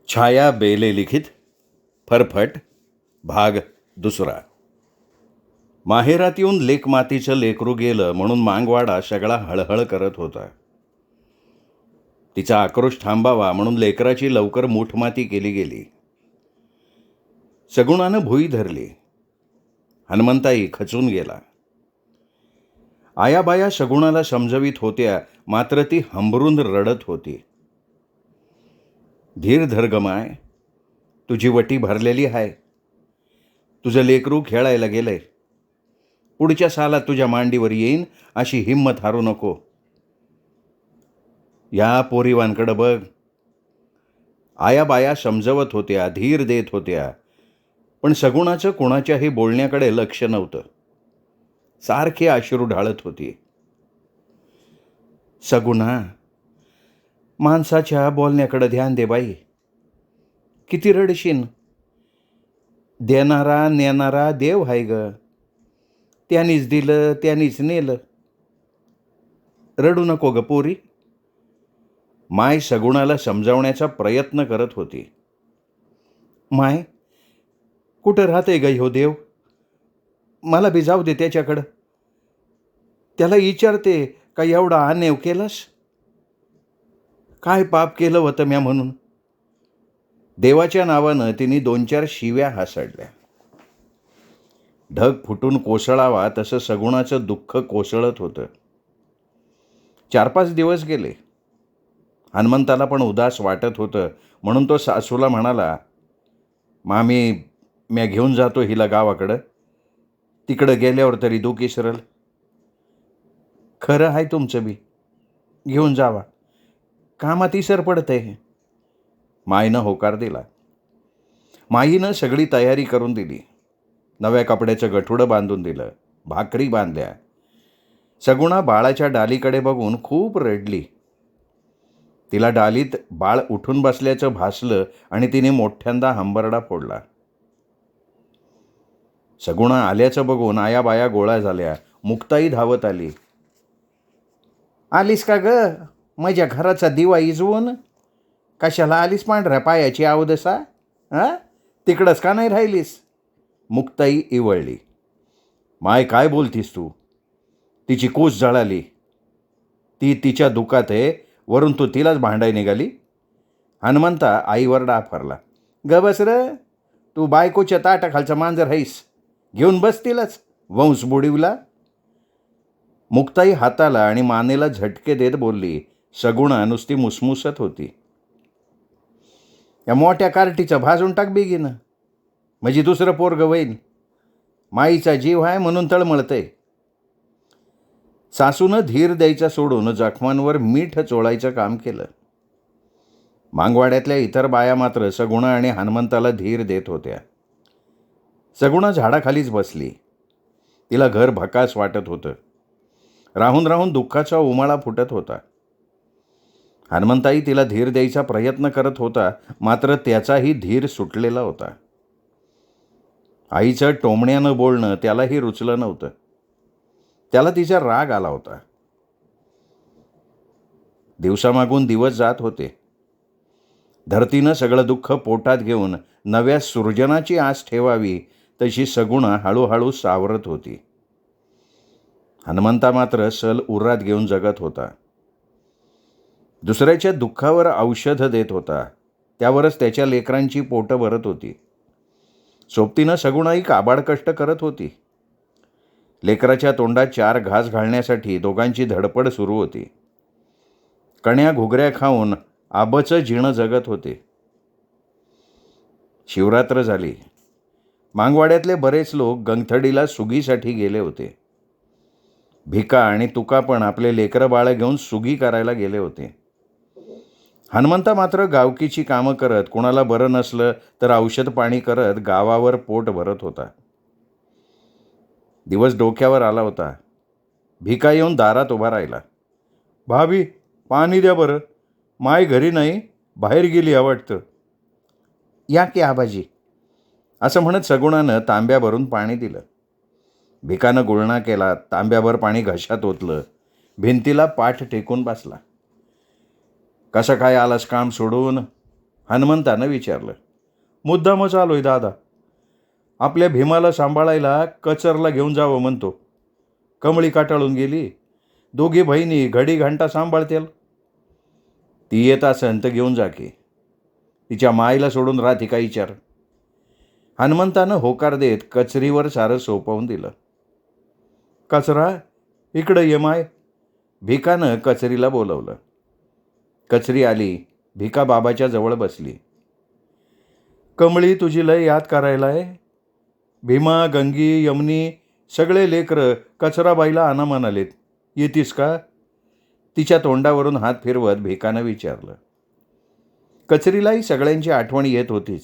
छाया बेले लिखित फरफट भाग दुसरा. माहेरात येऊन लेकमातीचं लेकरू गेलं म्हणून मांगवाडा सगळा हळहळ करत होता. तिचा आक्रोश थांबावा म्हणून लेकराची लवकर मूठमाती केली गेली. सगुणानं भुई धरली. हनुमंताई खचून गेला. आयाबाया सगुणाला समजवीत होत्या, मात्र ती हंबरून रडत होती. धीर धर ग माय, तुझी वटी भरलेली आहे. तुझं लेकरू खेळायला गेलंय. पुढच्या सालात तुझ्या मांडीवर येईन अशी हिंमत हारू नको. या पोरीवांकडं बघ. आयाबाया समजवत होत्या, धीर देत होत्या, पण सगुणाचं कोणाच्याही बोलण्याकडे लक्ष नव्हतं. सारखे अश्रू ढाळत होती. सगुणा, माणसाच्या बोलण्याकडे ध्यान दे बाई. किती रडशीन. देणारा नेणारा देव हाय ग. त्यानीच दिलं त्यानीच नेलं. रडू नको ग पोरी. माय सगुणाला समजावण्याचा प्रयत्न करत होती. माय, कुठं राहते ग ह्यो देव? मला बी जाऊ दे त्याच्याकडं. त्याला विचारते का एवढा अन्याय केलास? काय पाप केलं होतं म्या म्हणून? देवाच्या नावानं तिने 2-4 शिव्या हासडल्या. ढग फुटून कोसळावा तसं सगुणाचं दुःख कोसळत होतं. 4-5 दिवस गेले. हनुमंताला पण उदास वाटत होतं, म्हणून तो सासूला म्हणाला, मामी, म्या घेऊन जातो हिला गावाकडं. तिकडं गेल्यावर तरी दुःख इसरल. खरं आहे तुमचं बी. घेऊन जावा. कामात इसर पडतंय. माईनं होकार दिला. माईनं सगळी तयारी करून दिली. नव्या कपड्याचं गठुडं बांधून दिलं. भाकरी बांधल्या. सगुणा बाळाच्या डालीकडे बघून खूप रडली. तिला डालीत बाळ उठून बसल्याचं भासलं आणि तिने मोठ्यांदा हंबरडा फोडला. सगुणा आल्याचं बघून आयाबाया गोळा झाल्या. मुक्ताई धावत आली. आलीस का ग माझ्या घराचा दिवा इजवून? कशाला आलीस पांढऱ्या पायाची अवदसा? तिकडंच का नाही राहिलीस? मुक्ताई इवळली. माय, काय बोलतीस तू? तिची कूस जळाली. ती तिच्या दुखात आहे, वरून तू तिलाच भांडाय निघाली. हनुमंता आईवर डाफरला. ग बस र, तू बायकोच्या ताटाखालचा मांजर हैस. घेऊन बस तिलाच, वंश बुडीवला. मुक्ताई हाताला आणि मानेला झटके देत बोलली. सगुणा नुसती मुसमुसत होती. या मोठ्या कार्टीचं भाजून टाक बेगीनं, म्हणजे दुसरं पोरग होईल. माईचा जीव आहे म्हणून तळमळतंय. सासूनं धीर द्यायचा सोडून जखमांवर मीठ चोळायचं काम केलं. मांगवाड्यातल्या इतर बाया मात्र सगुणा आणि हनुमंताला धीर देत होत्या. सगुणा झाडाखालीच बसली. तिला घर भकास वाटत होतं. राहून राहून दुःखाचा उमाळा फुटत होता. हनुमंताई तिला धीर द्यायचा प्रयत्न करत होता, मात्र त्याचाही धीर सुटलेला होता. आईचं टोमण्यानं बोलणं त्यालाही रुचलं नव्हतं. त्याला तिचा राग आला होता. दिवसामागून दिवस जात होते. धरतीनं सगळं दुःख पोटात घेऊन नव्या सृजनाची आस ठेवावी तशी सगुणा हळूहळू सावरत होती. हनुमंता मात्र सल उरात घेऊन जगत होता. दुसऱ्याच्या दुःखावर औषध देत होता. त्यावरच त्याच्या लेकरांची पोटं भरत होती. सोबतीनं सगुणाई काबाड कष्ट करत होती. लेकराच्या तोंडात 4 घास घालण्यासाठी दोघांची धडपड सुरू होती. कण्या घुगऱ्या खाऊन आबचं जिणं जगत होते. शिवरात्र झाली. मांगवाड्यातले बरेच लोक गंगथडीला सुगीसाठी गेले होते. भिका आणि तुका पण आपले लेकरं बाळं घेऊन सुगी करायला गेले होते. हनुमंता मात्र गावकीची कामं करत, कोणाला बरं नसलं तर औषध पाणी करत गावावर पोट भरत होता. दिवस डोक्यावर आला होता. भिका येऊन दारात उभा राहिला. भाभी, पाणी द्या बरं. माय घरी नाही, बाहेर गेली वाटतं. या की आबाजी, असं म्हणत सगुणानं तांब्या भरून पाणी दिलं. भिकानं गुळणा केला. तांब्याभर पाणी घशात ओतलं. भिंतीला पाठ टेकून बसला. कसं काय आलास काम सोडून? हनुमंतानं विचारलं. मुद्दामच आलोय दादा. आपल्या भीमाला सांभाळायला कचरला घेऊन जावं म्हणतो. कमळी काटाळून गेली. दोघी बहिणी घडी घंटा सांभाळतील. ती येत असन तर घेऊन जा की. तिच्या माईला सोडून राहते का विचार. हनुमंतानं होकार देत कचरीवर सारं सोपवून दिलं. कचरा इकडं ये माय. भिकानं कचरीला बोलवलं. कचरी आली. भिका बाबाच्या जवळ बसली. कमळी तुझी लय याद करायला आहे. भीमा, गंगी, यमुनी सगळे लेकरं कचराबाईला आणा म्हणालेत. येतीस का. तिच्या तोंडावरून हात फिरवत भिकानं विचारलं. कचरीलाही सगळ्यांची आठवण येत होतीच.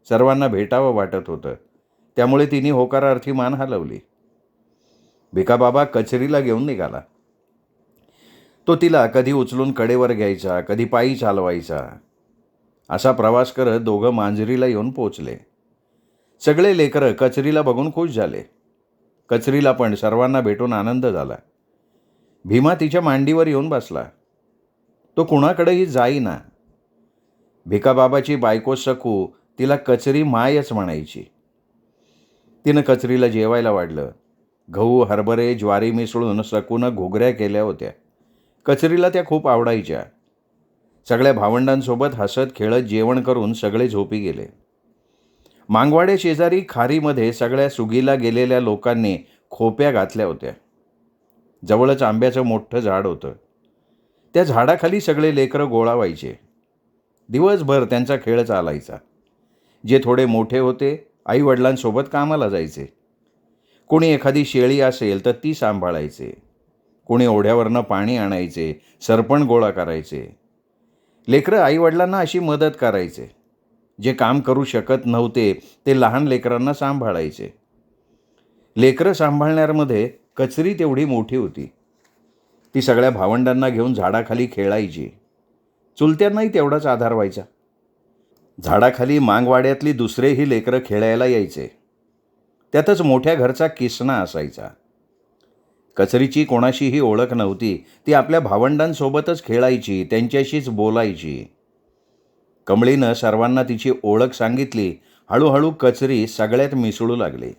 सर्वांना भेटावं वाटत होतं. त्यामुळे तिने होकारार्थी मान हलवली. भिकाबाबा कचरीला घेऊन निघाला. तो तिला कधी उचलून कडेवर घ्यायचा, कधी पायी चालवायचा. असा प्रवास करत दोघं मांजरीला येऊन पोचले. सगळे लेकरं कचरीला बघून खुश झाले. कचरीला पण सर्वांना भेटून आनंद झाला. भीमा तिच्या मांडीवर येऊन बसला. तो कुणाकडेही जाईना. भिकाबाबाची बायको सकू तिला कचरी मायच म्हणायची. तिनं कचरीला जेवायला वाढलं. गहू, हरभरे, ज्वारी मिसळून सकूनं घुगऱ्या केल्या होत्या. कचरीला त्या खूप आवडायच्या. सगळ्या भावंडांसोबत हसत खेळत जेवण करून सगळे झोपी गेले. मांगवाडे शेजारी खारीमध्ये सगळ्या सुगीला गेलेल्या लोकांनी खोप्या घातल्या होत्या. जवळच आंब्याचं मोठं झाड होतं. त्या झाडाखाली सगळे लेकरं गोळा व्हायचे. दिवसभर त्यांचा खेळ चालायचा. जे थोडे मोठे होते आईवडिलांसोबत कामाला जायचे. कोणी एखादी शेळी असेल तर ती सांभाळायचे. कोणी ओढ्यावरनं पाणी आणायचे, सरपण गोळा करायचे. लेकरं आईवडिलांना अशी मदत करायचे. जे काम करू शकत नव्हते ते लहान लेकरांना सांभाळायचे. लेकरं सांभाळण्यामध्ये कचरी तेवढी मोठी होती. ती सगळ्या भावंडांना घेऊन झाडाखाली खेळायची. चुलत्यांनाही तेवढाच आधार व्हायचा. झाडाखाली मांगवाड्यातली दुसरेही लेकरं खेळायला यायचे. त्यातच मोठ्या घरचा किसना असायचा. कचरीची कोणाशीही ओळख नव्हती. ती आपल्या भावंडांसोबतच खेळायची, त्यांच्याशीच बोलायची. कमळीनं सर्वांना तिची ओळख सांगितली. हळूहळू कचरी सगळ्यात मिसळू लागली.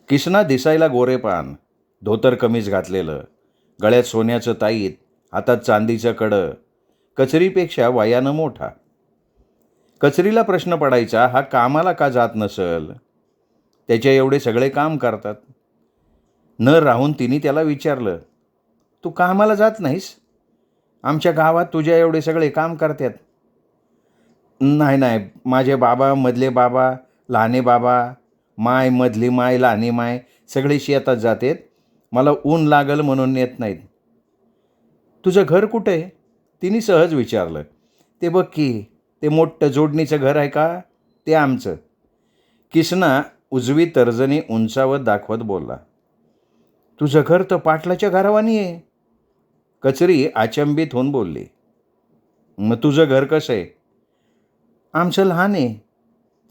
किसना दिसायला गोरेपान, धोतर कमीज घातलेलं, गळ्यात सोन्याचं ताईत, हातात चांदीचं कडं. कचरीपेक्षा वयानं मोठा. कचरीला प्रश्न पडायचा, हा कामाला का जात नसल. त्याच्या एवढे सगळे काम करतात. न राहून तिने त्याला विचारलं, तू कामाला जात नाहीस. आमच्या गावात तुझ्या एवढे सगळे काम करतात. नाही, माझे बाबा, मधले बाबा, लहाने बाबा, माय, मधली माय, लहानी माय सगळे शेतात जातात. मला ऊन लागल म्हणून नेत नाहीत. तुझं घर कुठं आहे. तिने सहज विचारलं. ते बघ की, ते मोठं जोडणीचं घर आहे का, ते आमचं. किसना उजवी तर्जनी उंचावत दाखवत बोलला. तुझं घर तर पाटलाच्या घरावानी आहे. कचरी अचंबित होऊन बोलली. मग तुझं घर कसं आहे. आमचं लहान आहे.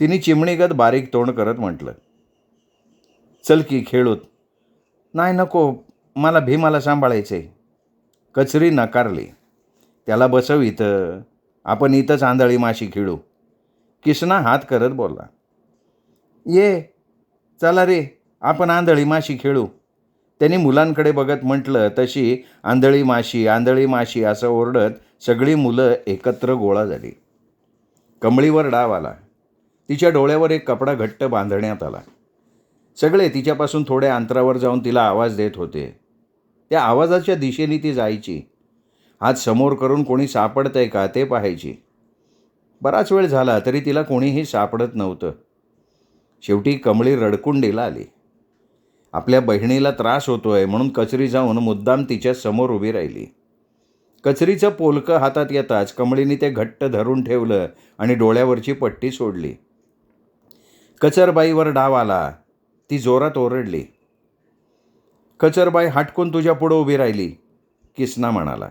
तिने चिमणीगत बारीक तोंड करत म्हटलं. चल की खेळूत. नाही नको, मला भीमाला सांभाळायचं आहे. कचरी नकारली. त्याला बसव इथं. आपण इथंच आंधळी माशी खेळू. किसना हात करत बोलला. ये चला रे, आपण आंधळी माशी खेळू. त्यांनी मुलांकडे बघत म्हटलं. तशी आंधळी माशी असं ओरडत सगळी मुलं एकत्र गोळा झाली. कमळीवर डाव आला. तिच्या डोळ्यावर एक कपडा घट्ट बांधण्यात आला. सगळे तिच्यापासून थोड्या अंतरावर जाऊन तिला आवाज देत होते. त्या आवाजाच्या दिशेने ती जायची. हात समोर करून कोणी सापडतंय का ते पाहायची. बराच वेळ झाला तरी तिला कोणीही सापडत नव्हतं. शेवटी कमळी रडकुंडीला आली. आपल्या बहिणीला त्रास होतोय म्हणून कचरी जाऊन मुद्दाम तिच्या समोर उभी राहिली. कचरीचं पोलकं हातात येताच कमळीने ते घट्ट धरून ठेवलं आणि डोळ्यावरची पट्टी सोडली. कचरबाईवर डाव आला. ती जोरात ओरडली. कचरबाई हटकून तुझ्या पुढं उभी राहिली. किसना म्हणाला.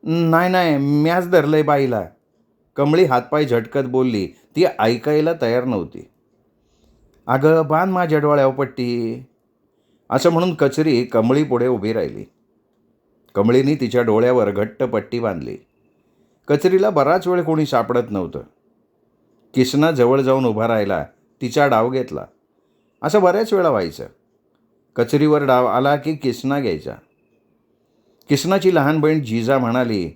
नाही, म्याच धरलंय बाईला. कमळी हातपाय झटकत बोलली. ती ऐकायला तयार नव्हती. अगं बांध माझ्या डोळ्यावर पट्टी. असं म्हणून कचरी कमळी पुढे उभी राहिली. कमळीने तिच्या डोळ्यावर घट्ट पट्टी बांधली. कचरीला बराच वेळ कोणी सापडत नव्हतं. किसना जवळ जाऊन उभा राहिला, तिचा डाव घेतला. असं बऱ्याच वेळा व्हायचं. कचरीवर डाव आला की किसना घ्यायचा. किसनाची लहान बहीण जिजा म्हणाली,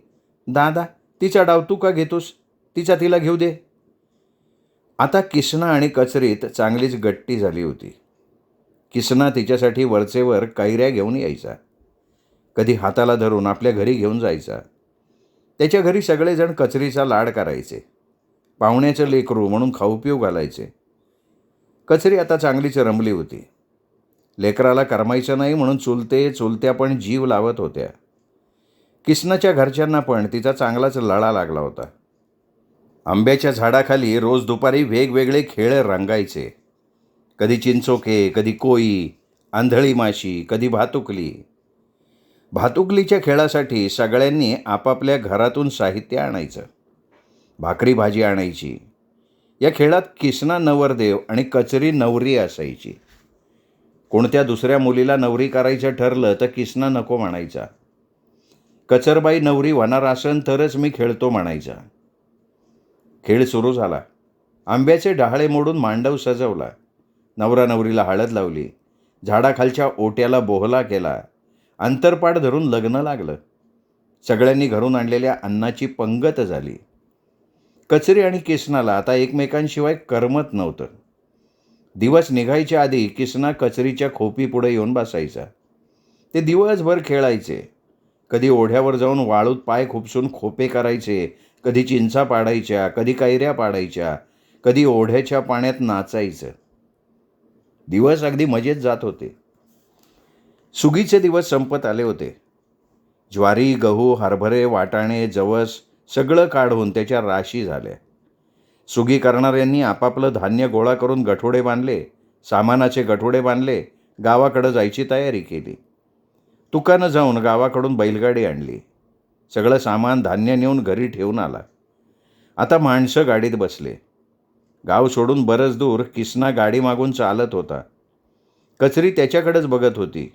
दादा, तिचा डाव तू का घेतोस? तिचा तिला घेऊ दे. आता किसना आणि कचरीत चांगलीच गट्टी झाली होती. किसना तिच्यासाठी वरचेवर कैऱ्या घेऊन यायचा. कधी हाताला धरून आपल्या घरी घेऊन जायचा. त्याच्या घरी सगळेजण कचरीचा लाड करायचे. पाहुण्याचं लेकरू म्हणून खाऊपिऊ घालायचे. कचरी आता चांगलीच रमली होती. लेकराला करमायचं नाही म्हणून चुलत्या पण जीव लावत होत्या. किसनाच्या घरच्यांना पण तिचा चांगलाच लळा लागला होता. आंब्याच्या झाडाखाली रोज दुपारी वेगवेगळे खेळ रंगायचे. कधी चिंचोके, कधी कोई, आंधळी माशी, कधी भातुकली. भातुकलीच्या खेळासाठी सगळ्यांनी आपापल्या घरातून साहित्य आणायचं. भाकरी भाजी आणायची. या खेळात किसना नवरदेव आणि कचरी नवरी असायची. कोणत्या दुसऱ्या मुलीला नवरी करायचं ठरलं तर किसना नको म्हणायचा. कचरबाई नवरी होणार असन तरच मी खेळतो म्हणायचा. खेळ सुरू झाला. आंब्याचे डहाळे मोडून मांडव सजवला. नवरा नवरीला हळद लावली. झाडाखालच्या ओट्याला बोहला केला. अंतरपाट धरून लग्न लागलं. सगळ्यांनी घरून आणलेल्या अन्नाची पंगत झाली. कचरी आणि किसनाला आता एकमेकांशिवाय करमत नव्हतं. दिवस निघायच्या आधी किसना कचरीच्या खोपीपुढे येऊन बसायचा. ते दिवसभर खेळायचे. कधी ओढ्यावर जाऊन वाळूत पाय खुपसून खोपे करायचे, कधी चिंचा पाडायच्या, कधी कैऱ्या पाडायच्या, कधी ओढ्याच्या पाण्यात नाचायचं. दिवस अगदी मजेत जात होते. सुगीचे दिवस संपत आले होते. ज्वारी, गहू, हरभरे, वाटाणे, जवस सगळं काढून त्याच्या राशी झाल्या. सुगी करणाऱ्यांनी आपापलं धान्य गोळा करून गठोडे बांधले, सामानाचे गठोडे बांधले, गावाकडं जायची तयारी केली. तुकानं जाऊन गावाकडून बैलगाडी आणली. सगळं सामान धान्य नेऊन घरी ठेवून आला. आता माणसं गाडीत बसले. गाव सोडून बरंच दूर किसना गाडी मागून चालत होता. कचरी त्याच्याकडेच बघत होती.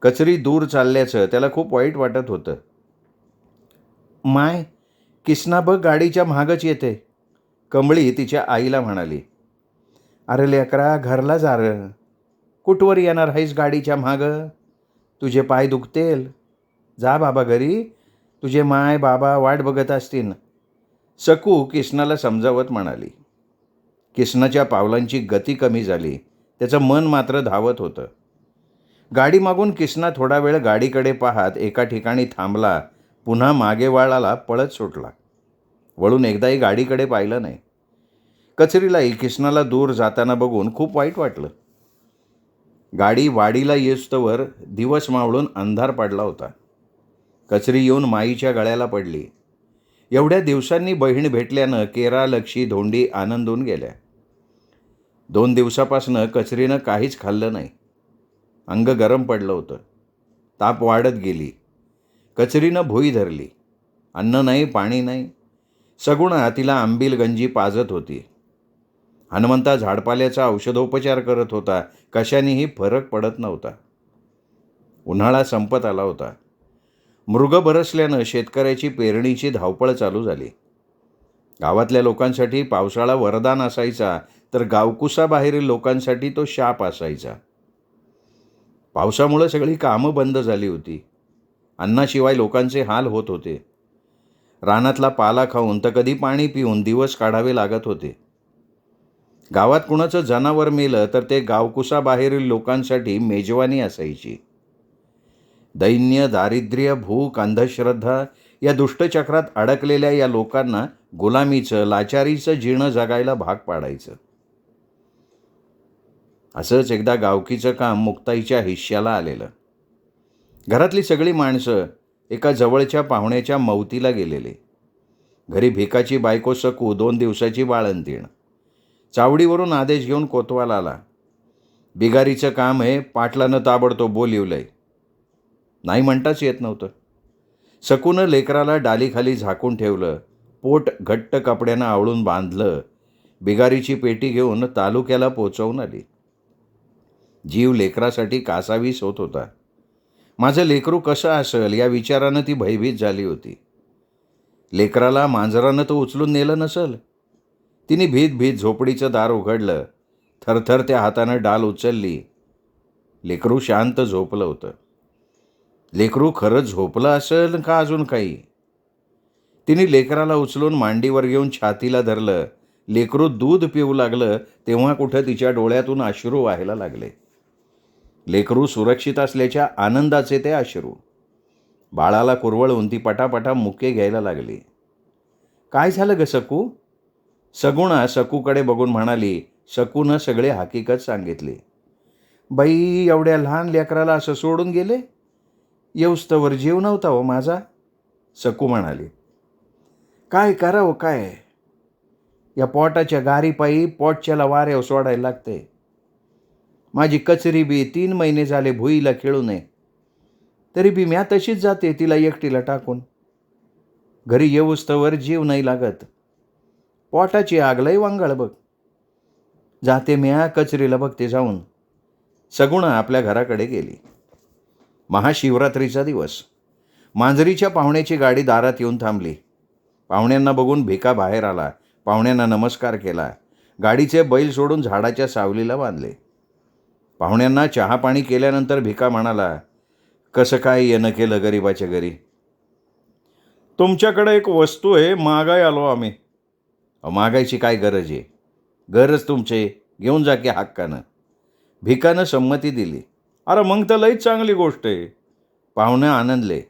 कचरी दूर चालल्याचं त्याला खूप वाईट वाटत होतं. माय, किसना बघ गाडीच्या मागच येते, कमळी तिच्या आईला म्हणाली. अरे लेकरा, घरला जा र. कुठवर येणार आहेस गाडीच्या मागं? तुझे पाय दुखतेल. जा बाबा घरी, तुझे माय बाबा वाट बघत असतील. सकू किसनाला समजावत म्हणाली. किसनाच्या पावलांची गती कमी झाली. त्याचं मन मात्र धावत होतं. गाडी मागून किसना थोडा वेळ गाडीकडे पाहत एका ठिकाणी थांबला. पुन्हा मागे वळाला, पळत सुटला. वळून एकदाही गाडीकडे पाहिलं नाही. कचरीलाही किसनाला दूर जाताना बघून खूप वाईट वाटलं. गाडी वाडीला येस्तवर दिवस मावळून अंधार पडला होता. कचरी येऊन माईच्या गळ्याला पडली. एवढ्या दिवसांनी बहीण भेटल्यानं केरा, लक्षी, धोंडी आनंदून गेल्या. 2 दिवसापासनं कचरीनं काहीच खाल्लं नाही. अंग गरम पडलं होतं. ताप वाढत गेली. कचरीनं भुई धरली. अन्न नाही, पाणी नाही. सगुणा तिला आंबील गंजी पाजत होती. हनुमंता झाडपाल्याचा औषधोपचार करत होता. कशानेही फरक पडत नव्हता. उन्हाळा संपत आला होता. मृग बरसल्यानं शेतकऱ्याची पेरणीची धावपळ चालू झाली. गावातल्या लोकांसाठी पावसाळा वरदान असायचा, तर गावकुसाबाहेरील लोकांसाठी तो शाप असायचा. पावसामुळे सगळी कामं बंद झाली होती. अन्नाशिवाय लोकांचे हाल होत होते. रानातला पाला खाऊन तर कधी पाणी पिऊन दिवस काढावे लागत होते. गावात कुणाचं जनावर मेलं तर ते गावकुसाबाहेरील लोकांसाठी मेजवानी असायची. दैन्य, दारिद्र्य, भूक, अंधश्रद्धा या दुष्टचक्रात अडकलेल्या या लोकांना गुलामीचं, लाचारीचं जीणं जगायला भाग पाडायचं. असंच एकदा गावकीचं काम मुक्ताईच्या हिश्श्याला आलेलं. घरातली सगळी माणसं एका जवळच्या पाहुण्याच्या मौतीला गेलेले. घरी भिकाची बायको सकू 2 दिवसाची बाळंतीण. चावडीवरून आदेश घेऊन कोतवाल आला. बिगारीचं काम आहे, पाटलानं ताबडतोब बोलिवलंय. नाही म्हणताच येत नव्हतं. सकूनं लेकराला डालीखाली झाकून ठेवलं. पोट घट्ट कपड्यानं आवळून बांधलं. बिगारीची पेटी घेऊन तालुक्याला पोचवून आली. जीव लेकरासाठी कासावीस होत होता. माझं लेकरू कसं असेल या विचारानं ती भयभीत झाली होती. लेकराला मांजरानं तो उचलून नेलं नसल. तिने भीत भीत झोपडीचं दार उघडलं. थरथर त्या हातानं डाल उचलली. लेकरू शांत झोपलं होतं. लेकरू खरंच झोपलं असेल का अजून काही? तिने लेकराला उचलून मांडीवर घेऊन छातीला धरलं. लेकरू दूध पिऊ लागलं तेव्हा कुठं तिच्या डोळ्यातून अश्रू व्हायला लागले. लेकरू सुरक्षित असल्याच्या आनंदाचे ते अश्रू. बाळाला कुरवळून ती पटापटा मुके घ्यायला लागली. काय झालं ग सकू? सगुणा सकूकडे बघून म्हणाली. सकूनं सगळे हकीकत सांगितली. बाई, एवढ्या लहान लेकराला असं सोडून गेले? येऊस्तवर जीव नव्हता हो माझा, सकू म्हणाली. काय करावं काय? या पोटाच्या गारीपायी पोटच्याला वाऱ्यावर सोडायला लागते. माझी कचरी बी 3 महिने झाले भुईला खेळू नये, तरी बी म्या तशीच जाते तिला एकटीला टाकून. घरी येऊस्तवर जीव नाही लागत. पोटाची आग लई वांगाळ बघ. जाते म्या कचरीला बघते जाऊन. सगुणा आपल्या घराकडे गेली. महाशिवरात्रीचा दिवस. मांजरीच्या पाहुण्याची गाडी दारात येऊन थांबली. पाहुण्यांना बघून भिका बाहेर आला. पाहुण्यांना नमस्कार केला. गाडीचे बैल सोडून झाडाच्या सावलीला बांधले. पाहुण्यांना चहा पाणी केल्यानंतर भिका म्हणाला, कसं काय येणं केलं गरिबाच्या घरी? तुमच्याकडे एक वस्तू आहे, मागाय आलो आम्ही. मागायची काय गरज आहे? गरज तुमचे, घेऊन जा की हक्कानं. भिकानं संमती दिली. अरे मग तर लईच चांगली गोष्ट आहे. पाहुणे आनंदले.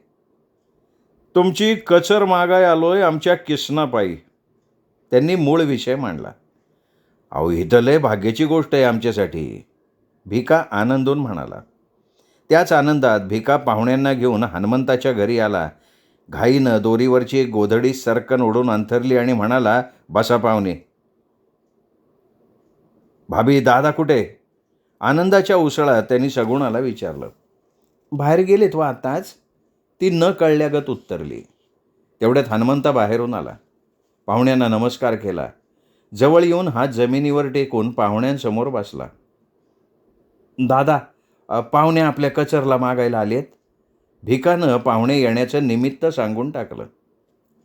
तुमची कचर मागाय आलोय आमच्या किसनापायी. त्यांनी मूळ विषय मांडला. अहो, ही तर लय भाग्याची गोष्ट आहे आमच्यासाठी, भिका आनंदून म्हणाला. त्याच आनंदात भिका पाहुण्यांना घेऊन हनुमंताच्या घरी आला. घाईनं दोरीवरची एक गोधडी सरकन ओढून अंथरली आणि म्हणाला, बसा पाहुणे. भाभी, दादा कुठे? आनंदाच्या उसळात त्यांनी सगुणाला विचारलं. बाहेर गेलेत व आताच, ती न कळल्यागत उत्तरली. तेवढ्यात हनुमंता बाहेरून आला. पाहुण्यांना नमस्कार केला. जवळ येऊन हात जमिनीवर टेकून पाहुण्यांसमोर बसला. दादा, पाहुणे आपल्या कचरला मागायला आलेत. भिकानं पाहुणे येण्याचं निमित्त सांगून टाकलं.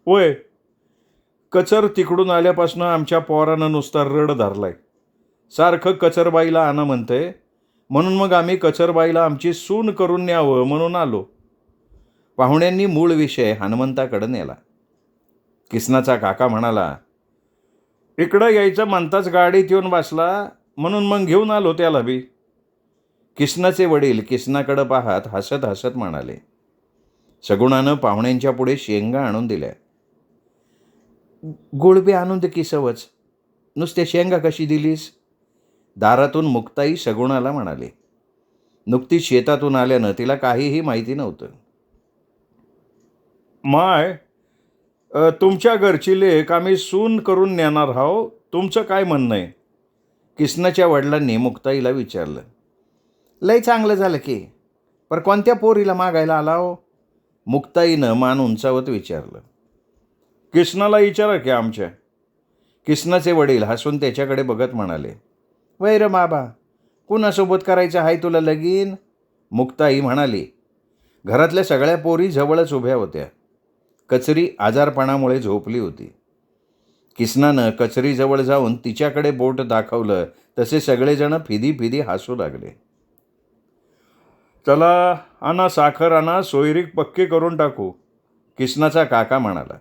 ओय, कचर तिकडून आल्यापासून आमच्या पोरानं नुसता रड धरलाय. सारखं कचरबाईला आणा म्हणतंय, म्हणून मग आम्ही कचरबाईला आमची सून करून न्यावं म्हणून आलो. पाहुण्यांनी मूळ विषय हनुमंताकडे नेला. किसनाचा काका म्हणाला, इकडं यायचं म्हणताच गाडीत येऊन बसला, म्हणून मग घेऊन आलो त्याला बी. किसनाचे वडील किसनाकडं पाहत हसत हसत म्हणाले. सगुणानं पाहुण्यांच्या पुढे शेंगा आणून दिल्या. गुळबी आणून दे की सवच, नुसत्या शेंगा कशी दिलीस? दारातून मुक्ताई सगुणाला म्हणाले. नुकतीच शेतातून आल्यानं तिला काहीही माहिती नव्हतं. माय, तुमच्या घरची लेक आम्ही सून करून नेणार आहो, तुमचं काय म्हणणं आहे? किसनाच्या वडिलांनी मुक्ताईला विचारलं. लय चांगलं झालं की, पर कोणत्या पोरीला मागायला आला हो? मुक्ताईनं मान उंचावत विचारलं. किसनाला विचारा की आमच्या. किसनाचे वडील हसून त्याच्याकडे बघत म्हणाले. वैर बाबा, कुणासोबत करायचं आहे तुला लगीन? मुक्ताई म्हणाली. घरातल्या सगळ्या पोरी जवळच उभ्या होत्या. कचरी आजारपणामुळे झोपली होती. किसनानं कचरीजवळ जाऊन तिच्याकडे बोट दाखवलं तसे सगळेजण फिदी फिदी हसू लागले. चला आणा साखर आणा, सोयरीक पक्के करून टाकू, किसनाचा काका म्हणाला.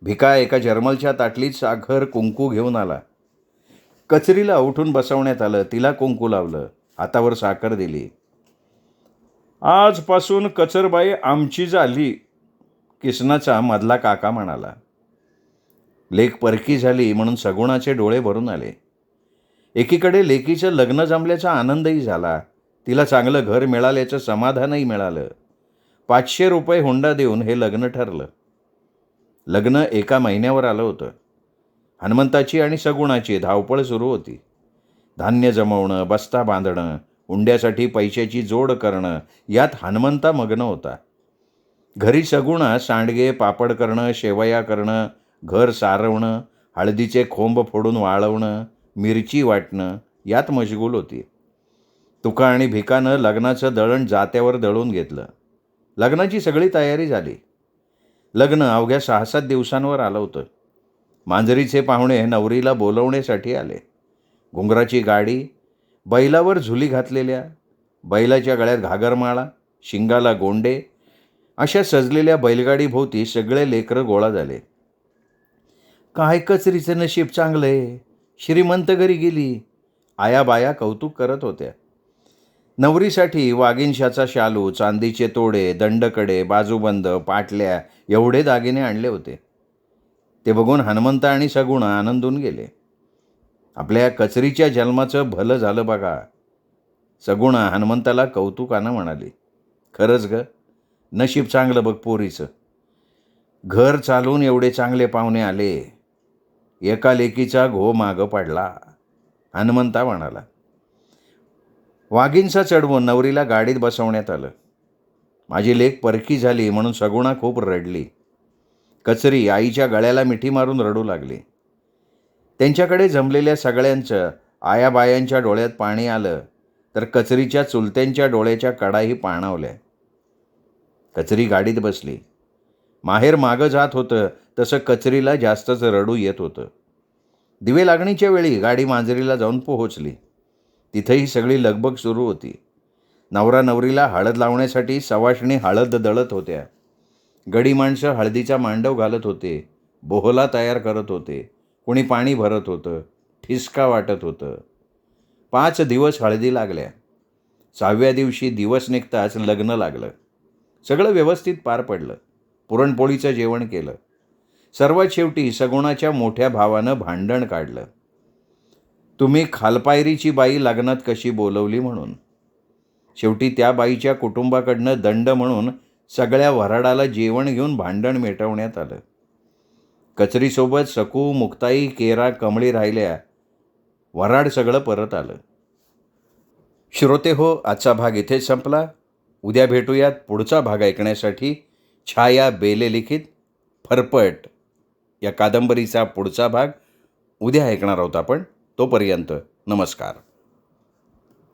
भिका एका जर्मलच्या ताटलीत साखर कुंकू घेऊन आला. कचरीला उठून बसवण्यात आलं. तिला कुंकू लावलं. हातावर साखर दिली. आजपासून कचरबाई आमची झाली, किसनाचा मधला काका म्हणाला. लेक परकी झाली म्हणून सगुणाचे डोळे भरून आले. एकीकडे लेकीचं लग्न जमल्याचा आनंदही झाला. तिला चांगलं घर मिळाल्याचं समाधानही मिळालं. 500 रुपये हुंडा देऊन हे लग्न ठरलं. लग्न 1 महिन्यावर आलं होतं. हनुमंताची आणि सगुणाची धावपळ सुरू होती. धान्य जमवणं, बस्ता बांधणं, हुंड्यासाठी पैशाची जोड करणं, यात हनुमंता मग्न होता. घरी सगुणा सांडगे पापड करणं, शेवया करणं, घर सारवणं, हळदीचे खोंब फोडून वाळवणं, मिरची वाटणं, यात मशगूल होती. तुका आणि भिकानं लग्नाचं दळण जात्यावर दळून घेतलं. लग्नाची सगळी तयारी झाली. लग्न अवघ्या 6-7 दिवसांवर आलं होतं. मांजरीचे पाहुणे नवरीला बोलवण्यासाठी आले. घुंगराची गाडी, बैलावर झुली घातलेल्या, बैलाच्या गळ्यात घागरमाळा, शिंगाला गोंडे, अशा सजलेल्या बैलगाडीभोवती सगळे लेकरं गोळा झाले. काय कचरीचं नशीब चांगलं आहे, श्रीमंत घरी गेली, आया-बाया कौतुक करत होत्या. नवरीसाठी वाघिणशाचा शालू, चांदीचे तोडे, दंडकडे, बाजूबंद, पाटल्या एवढे दागिने आणले होते. ते बघून हनुमंत आणि सगुणा आनंदून गेले. आपल्या कचरीच्या जन्माचं भलं झालं बघा. सगुणा हनुमंताला कौतुकानं म्हणाली, खरंच ग, नशीब चांगलं बघ पोरीचं. घर चालून एवढे चांगले पाहुणे आले. एका लेकीचा घो मागं पडला, हनुमंता म्हणाला. वाघिणसा चढवून नवरीला गाडीत बसवण्यात आलं. माझी लेक परकी झाली म्हणून सगुणा खूप रडली. कचरी आईच्या गळ्याला मिठी मारून रडू लागली. त्यांच्याकडे जमलेल्या सगळ्यांचं आयाबायांच्या डोळ्यात पाणी आलं, तर कचरीच्या चुलत्यांच्या डोळ्याच्या कडाही पाणावल्या. कचरी गाडीत बसली. माहेर मागं जात होतं तसं कचरीला जास्तच रडू येत होतं. दिवे लागणीच्या वेळी गाडी मांजरीला जाऊन पोहोचली. तिथंही सगळी लगबग सुरू होती. नवरा नवरीला हळद लावण्यासाठी सवाष्णी हळद दळत होत्या. गडी माणसं हळदीचा मांडव घालत होते, बोहला तयार करत होते, कोणी पाणी भरत होतं, ठिसका वाटत होतं. 5 दिवस हळदी लागल्या. 6व्या दिवशी दिवस निघताच लग्न लागलं. सगळं व्यवस्थित पार पडलं. पुरणपोळीचं जेवण केलं. सर्वात शेवटी सगुणाच्या मोठ्या भावानं भांडण काढलं. तुम्ही खालपायरीची बाई लग्नात कशी बोलवली म्हणून. शेवटी त्या बाईच्या कुटुंबाकडनं दंड म्हणून सगळ्या वऱ्हाडाला जेवण घेऊन भांडण मिटवण्यात आलं. कचरीसोबत सकू, मुक्ताई, केरा, कमळी राहिल्या. वऱ्हाड सगळं परत आलं. श्रोते हो, आजचा भाग इथेच संपला. उद्या भेटूयात पुढचा भाग ऐकण्यासाठी. छाया बेले लिखित फरफट या कादंबरीचा पुढचा भाग उद्या ऐकणार आहोत आपण. तोपर्यंत नमस्कार.